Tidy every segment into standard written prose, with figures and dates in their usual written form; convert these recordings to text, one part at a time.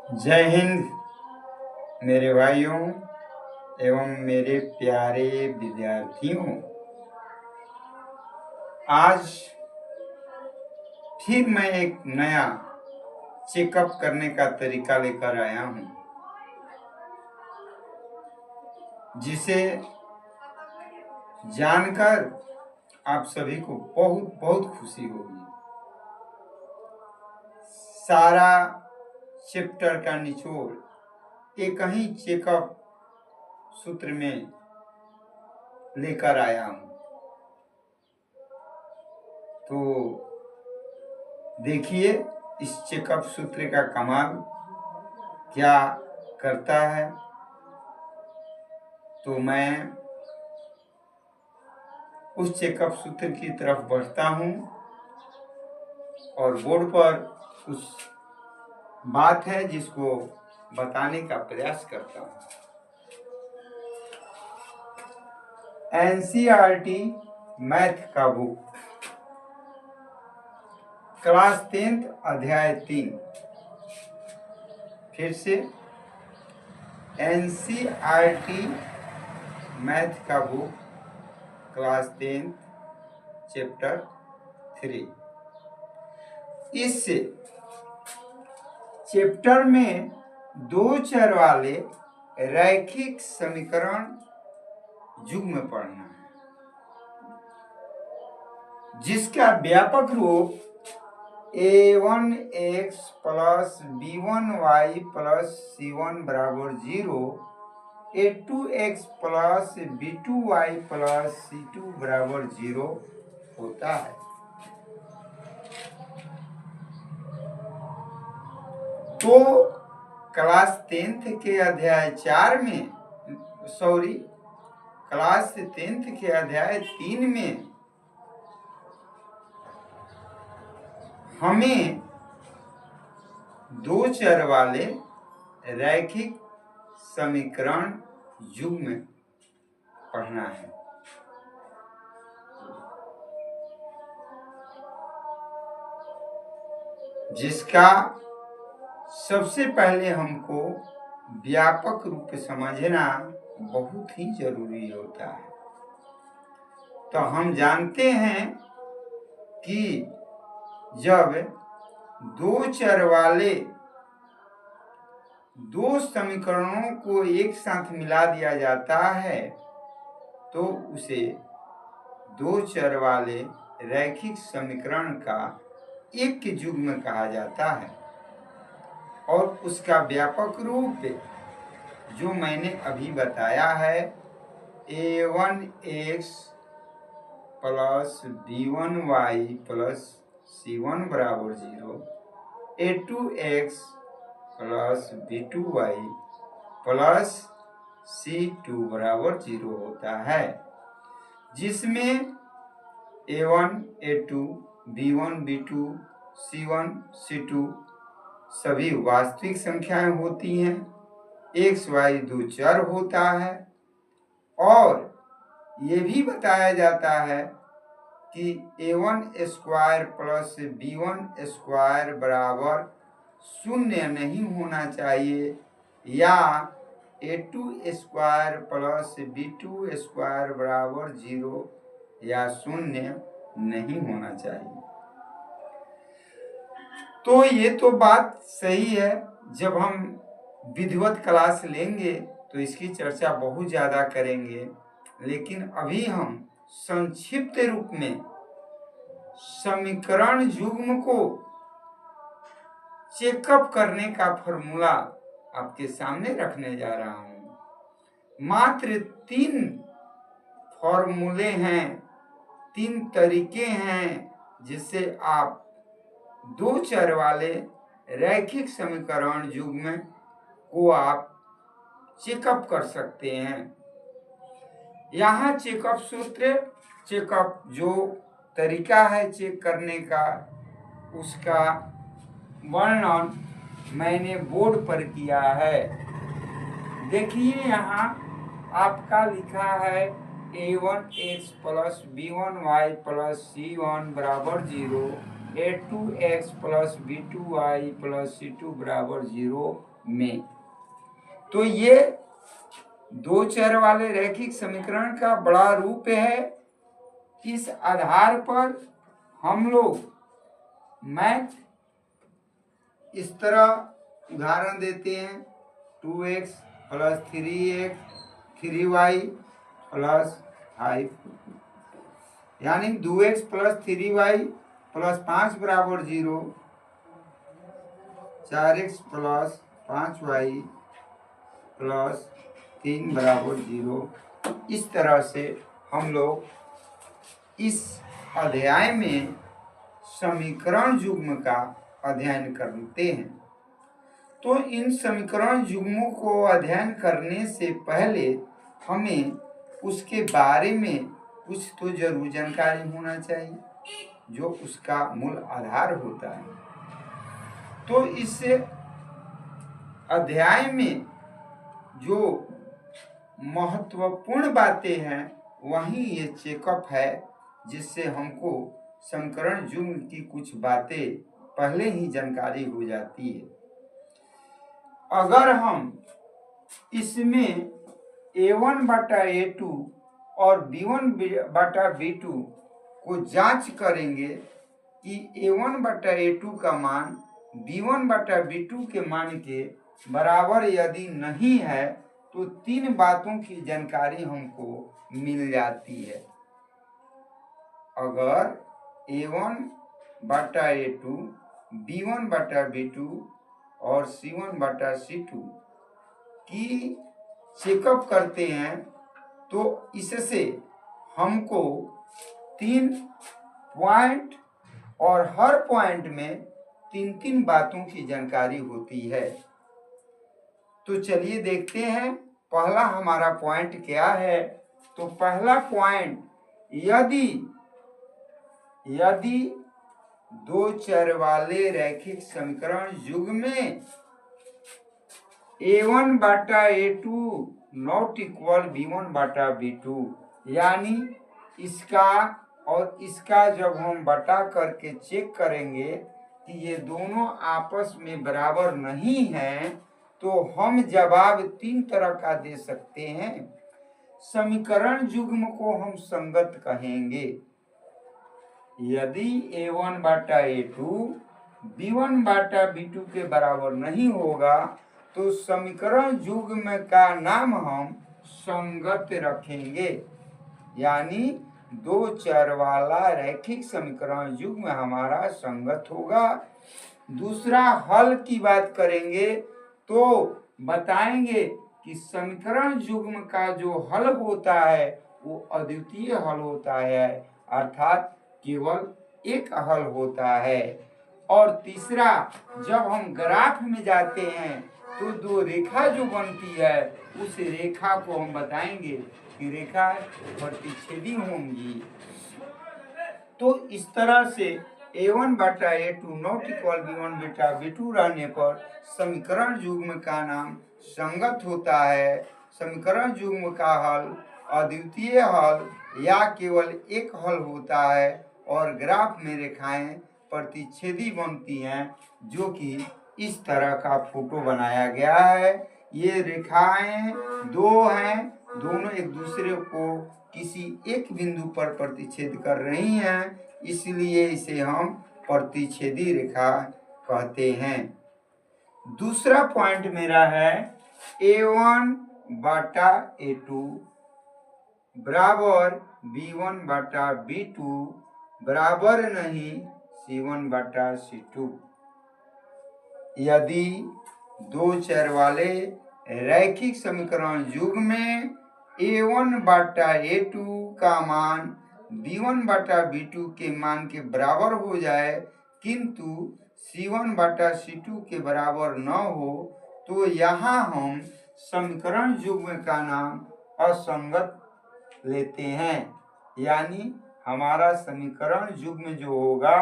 जय हिंद मेरे भाइयों एवं मेरे प्यारे विद्यार्थियों। आज फिर मैं एक नया चेकअप करने का तरीका लेकर आया हूं, जिसे जानकर आप सभी को बहुत बहुत खुशी होगी। सारा चैप्टर का निचोड़ एक ही चेकअप सूत्र में लेकर आया हूं। तो देखिए इस चेकअप सूत्र का कमाल क्या करता है। तो मैं उस चेकअप सूत्र की तरफ बढ़ता हूं और बोर्ड पर उस बात है जिसको बताने का प्रयास करता हूं। एनसीईआरटी मैथ का बुक क्लास 10th अध्याय 3। फिर से एनसीईआरटी मैथ का बुक क्लास 10th चैप्टर 3। इस चैप्टर में दो चर वाले रैखिक समीकरण युग्म पढ़ना है, जिसका व्यापक रूप a1x plus b1y plus c1 बराबर 0, a2x plus b2y plus c2 बराबर 0 होता है। तो क्लास 10th के अध्याय 4 में क्लास 10th के अध्याय 3 में हमें दो चर वाले रैखिक समीकरण युग्म पढ़ना है। जिसका सबसे पहले हमको व्यापक रूप समझना बहुत ही जरूरी होता है। तो हम जानते हैं कि जब दो चर वाले दो समीकरणों को एक साथ मिला दिया जाता है तो उसे दो चर वाले रैखिक समीकरण का एक युग्म कहा जाता है। और उसका व्यापक रूप जो मैंने अभी बताया है, a1x plus b1y plus c1 बराबर 0, a2x plus b2y plus c2 बराबर 0 होता है, जिसमें a1 a2 b1 b2 c1 c2 सभी वास्तविक संख्याएं होती हैं। x y दो चर होता है और ये भी बताया जाता है कि a1 square plus b1 square बराबर 0 नहीं होना चाहिए या a2 square plus b2 square बराबर 0 या 0 नहीं होना चाहिए। तो ये तो बात सही है। जब हम विधिवत क्लास लेंगे तो इसकी चर्चा बहुत ज़्यादा करेंगे, लेकिन अभी हम संक्षिप्त रूप में समीकरण युग्म को चेकअप करने का फॉर्मूला आपके सामने रखने जा रहा हूं। मात्र 3 फॉर्मूले हैं, 3 तरीके हैं जिससे आप दो चर वाले रैखिक समीकरण युग्म को आप चेकअप कर सकते हैं। यहाँ चेकअप सूत्र, चेकअप जो तरीका है चेक करने का, उसका वर्णन मैंने बोर्ड पर किया है। देखिए यहाँ आपका लिखा है a1x plus b1y plus c1 बराबर 0, a2x plus b2y plus c2 बराबर 0 में। तो ये दो चर वाले रैखिक समीकरण का बड़ा रूप है। इस आधार पर हम लोग मैथ इस तरह उदाहरण देते हैं, 2x plus 3x 3y plus 5, यानी 2x प्लस 3y प्लस 5 बराबर 0, 4x प्लस 5y प्लस 3 बराबर 0। इस तरह से हम लोग इस अध्याय में समीकरण युग्म का अध्ययन करते हैं। तो इन समीकरण युग्मों को अध्ययन करने से पहले हमें उसके बारे में कुछ तो जरूर जानकारी होना चाहिए, जो उसका मूल आधार होता है। तो इस अध्याय में जो महत्वपूर्ण बातें हैं वही ये चेकअप है, जिससे हमको समीकरण युग्म की कुछ बातें पहले ही जानकारी हो जाती है। अगर हम इसमें a1 बटा a2 और b1 बटा b2 को जांच करेंगे कि a1 बटा a2 का मान b1 बटा b2 के मान के बराबर यदि नहीं है तो तीन बातों की जानकारी हमको मिल जाती है। अगर a1 बटा a2 b1 बटा b2 और c1 बटा c2 की चेकअप करते हैं तो इससे हमको 3 पॉइंट और हर पॉइंट में 3 बातों की जानकारी होती है। तो चलिए देखते हैं पहला हमारा पॉइंट क्या है। तो पहला पॉइंट, यदि दो चर वाले रैखिक समीकरण युग्म में a1 बटा a2 नॉट इक्वल b1 बटा b2, यानी इसका और इसका जब हम बटा करके चेक करेंगे कि ये दोनों आपस में बराबर नहीं हैं, तो हम जवाब 3 तरह का दे सकते हैं। समीकरण युग्म को हम संगत कहेंगे। यदि a1 बटा a2 b1 बटा b2 के बराबर नहीं होगा तो समीकरण युग्म का नाम हम संगत रखेंगे, यानी दो चर वाला रैखिक समीकरण युग्म हमारा संगत होगा। दूसरा, हल की बात करेंगे तो बताएंगे कि समीकरण युग्म का जो हल होता है वो अद्वितीय हल होता है, अर्थात केवल एक हल होता है। और तीसरा, जब हम ग्राफ में जाते हैं तो दो रेखा जो बनती है उस रेखा को हम बताएंगे कि रेखा प्रतिच्छेदी होंगी। तो इस तरह से a1 बटा a2 नॉट इक्वल b1 बटा b2 रहने पर समीकरण युग्म का नाम संगत होता है। समीकरण युग्म का हल अद्वितीय हल या केवल एक हल होता है और ग्राफ में रेखाएं प्रतिच्छेदी बनती हैं, जो कि इस तरह का फोटो बनाया गया है। ये रेखाएं दो हैं, दोनों एक दूसरे को किसी एक बिंदु पर प्रतिच्छेद कर रही हैं, इसलिए इसे हम प्रतिच्छेदी रेखा कहते हैं। दूसरा पॉइंट मेरा है a1 बटा a2 बराबर b1 बटा b2 बराबर नहीं c1 बटा c2। यदि दो चर वाले रैखिक समीकरण युग्म में a1 बटा a2 का मान b1 बटा b2 के मान के बराबर हो जाए किंतु c1 बटा c2 के बराबर न हो, तो यहाँ हम समीकरण युग्म का नाम असंगत लेते हैं, यानी हमारा समीकरण युग्म जो होगा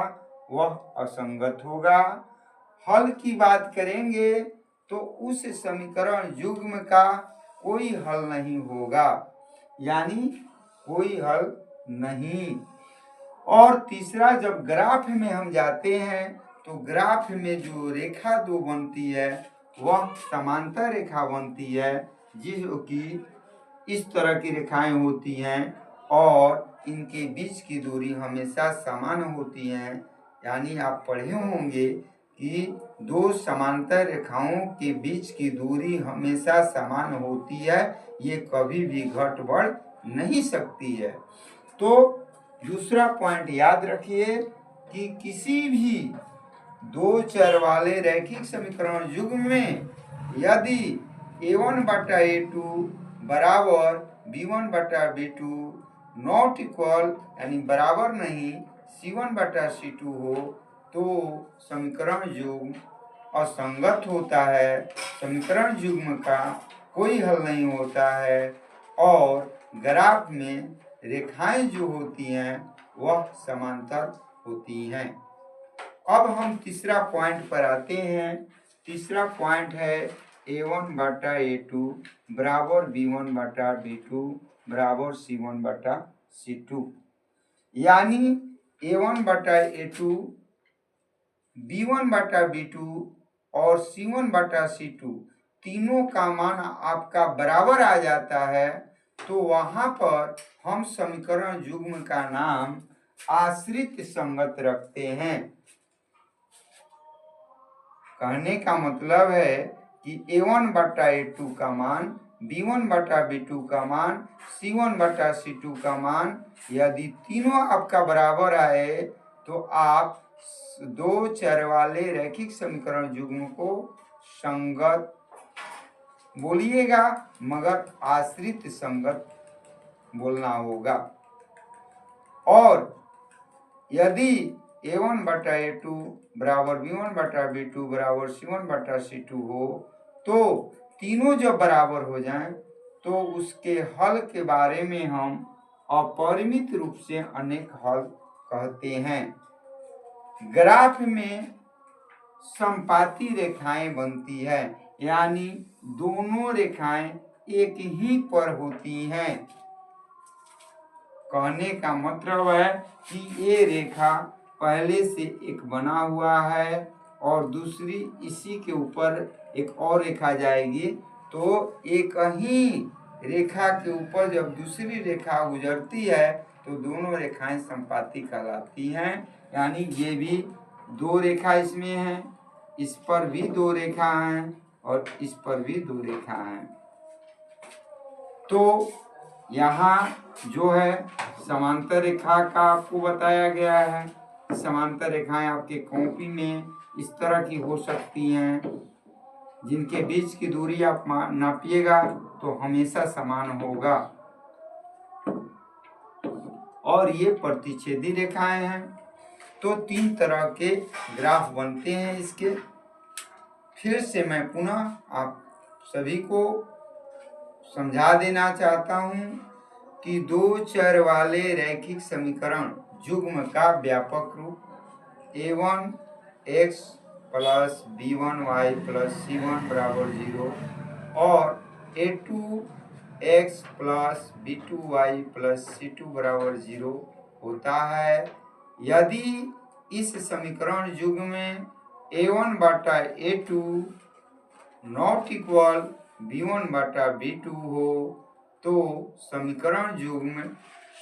वह असंगत होगा। हल की बात करेंगे तो उस समीकरण युग्म का कोई हल नहीं होगा, यानी कोई हल नहीं। और तीसरा, जब ग्राफ में हम जाते हैं तो ग्राफ में जो रेखा दो बनती है वह समांतर रेखा बनती है, जो कि इस तरह की रेखाएं होती हैं और इनके बीच की दूरी हमेशा समान होती हैं। यानी आप पढ़े होंगे कि दो समांतर रेखाओं के बीच की दूरी हमेशा समान होती है, ये कभी भी घट बढ़ नहीं सकती है। तो दूसरा पॉइंट याद रखिए कि किसी भी दो चर वाले रैखिक समीकरण युग्म में यदि a1/a2 बराबर b1/b2 नॉट इक्वल यानी बराबर नहीं c1/c2 हो तो समीकरण युग्म असंगत होता है, समीकरण युग्म का कोई हल नहीं होता है और ग्राफ में रेखाएं जो होती हैं वह समांतर होती हैं। अब हम तीसरा पॉइंट पर आते हैं। तीसरा पॉइंट है a1/a2 बराबर b1/b2 बराबर c1/c2। यानी a1/a2 b1/b2 और c1/c2 तीनों का मान आपका बराबर आ जाता है, तो वहां पर हम समीकरण युग्म का नाम आश्रित संगत रखते हैं। कहने का मतलब है कि a1/a2 का मान, b1/b2 का मान, c1/c2 का मान यदि तीनों आपका बराबर आए तो आप दो चर वाले रैखिक समीकरण युग्म को संगत बोलिएगा, मगर आश्रित संगत बोलना होगा। और यदि a1/a2 बराबर b1/b2 बराबर c1/c2 हो तो तीनों जब बराबर हो जाएं तो उसके हल के बारे में हम अपरिमित रूप से अनेक हल कहते हैं। ग्राफ में समपाती रेखाएं बनती है, यानी दोनों रेखाएं एक ही पर होती हैं। कहने का मतलब है कि ये रेखा पहले से एक बना हुआ है और दूसरी इसी के ऊपर एक और रेखा जाएगी, तो एक ही रेखा के ऊपर जब दूसरी रेखा गुजरती है तो दोनों रेखाएं समपाती कहलाती हैं। यानी ये भी दो रेखा इसमें है, इस पर भी दो रेखा हैं और इस पर भी दो रेखा हैं। तो यहाँ जो है समांतर रेखा का आपको बताया गया है। समांतर रेखाएं आपके कॉपी में इस तरह की हो सकती हैं, जिनके बीच की दूरी आप नापिएगा तो हमेशा समान होगा। और ये प्रतिच्छेदी रेखाएं हैं। तो तीन तरह के ग्राफ बनते हैं इसके। फिर से मैं पुनः आप सभी को समझा देना चाहता हूं कि दो चर वाले रैखिक समीकरण युग्म का व्यापक रूप a1x plus b1y plus c1 बराबर 0 और a2x plus b2y plus c2 बराबर 0 होता है। यदि इस समीकरण युग्म में a1/a2 नॉट इक्वल b1/b2 हो तो समीकरण युग्म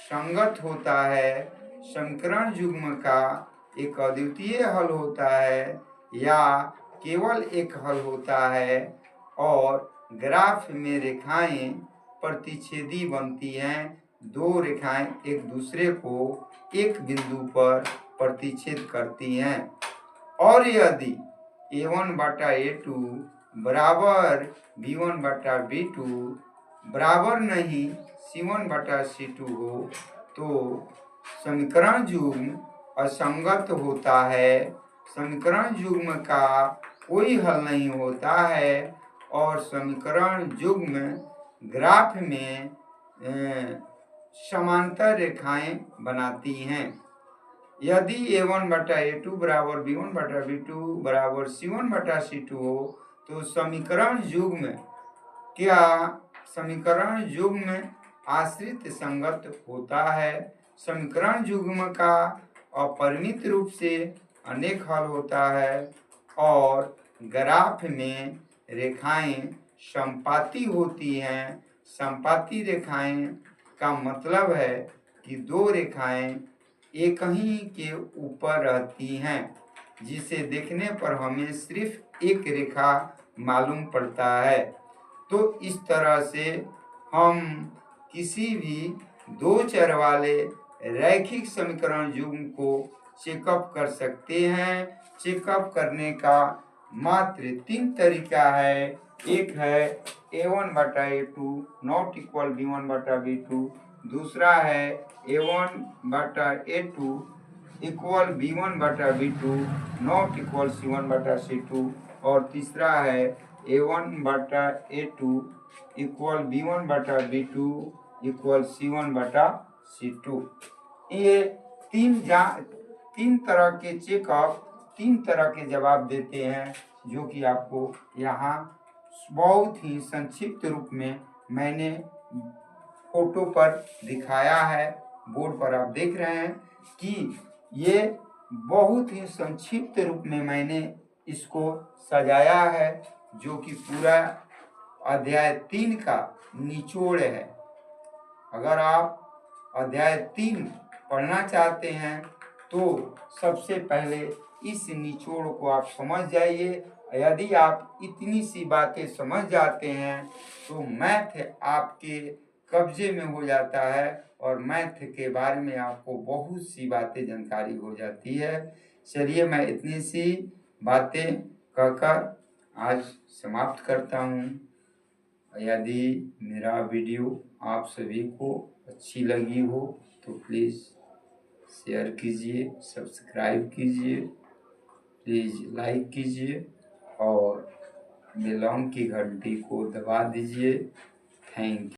संगत होता है, समीकरण युग्म का एक अद्वितीय हल होता है या केवल एक हल होता है और ग्राफ में रेखाएं प्रतिच्छेदी बनती हैं। दो रेखाएं एक दूसरे को एक बिंदु पर प्रतिच्छेद करती हैं। और यदि a1/a2 बराबर b1/b2 बराबर नहीं c1/c2 हो तो समीकरण युग्म असंगत होता है, समीकरण युग्म का कोई हल नहीं होता है और समीकरण युग्म ग्राफ में समांतर रेखाएं बनाती हैं। यदि a1/a2 बराबर b1/b2 बराबर c1/c2 हो तो समीकरण युग्म आश्रित संगत होता है। समीकरण युग्म का अपरिमित रूप से अनेक हल होता है और ग्राफ में रेखाएं समपाती होती हैं। समपाती रेखाएं का मतलब है कि दो रेखाएं एक ही के ऊपर रहती हैं, जिसे देखने पर हमें सिर्फ एक रेखा मालूम पड़ता है। तो इस तरह से हम किसी भी दो चर वाले रैखिक समीकरण युग्म को चेकअप कर सकते हैं। चेकअप करने का मात्र 3 तरीका है। एक है a1/a2 नॉट इक्वल b1/b2, दूसरा है a1/a2 equal b1/b2 not equal c1/c2, और तीसरा है a1/a2 equal b1/b2 equal c1/c2। ये तीन तरह के चेकअप 3 तरह के जवाब देते हैं, जो कि आपको यहाँ बहुत ही संक्षिप्त रूप में मैंने फोटो पर दिखाया है। बोर्ड पर आप देख रहे हैं कि ये बहुत ही संक्षिप्त रूप में मैंने इसको सजाया है, जो कि पूरा अध्याय 3 का निचोड़ है। अगर आप अध्याय 3 पढ़ना चाहते हैं तो सबसे पहले इस निचोड़ को आप समझ जाइए। यदि आप इतनी सी बातें समझ जाते हैं तो मैथ आपके कब्जे में हो जाता है और मैथ के बारे में आपको बहुत सी बातें जानकारी हो जाती है। चलिए, मैं इतनी सी बातें कहकर आज समाप्त करता हूँ। यदि मेरा वीडियो आप सभी को अच्छी लगी हो तो प्लीज़ शेयर कीजिए, सब्सक्राइब कीजिए, प्लीज़ लाइक कीजिए और बेल की घंटी को दबा दीजिए। Thank you.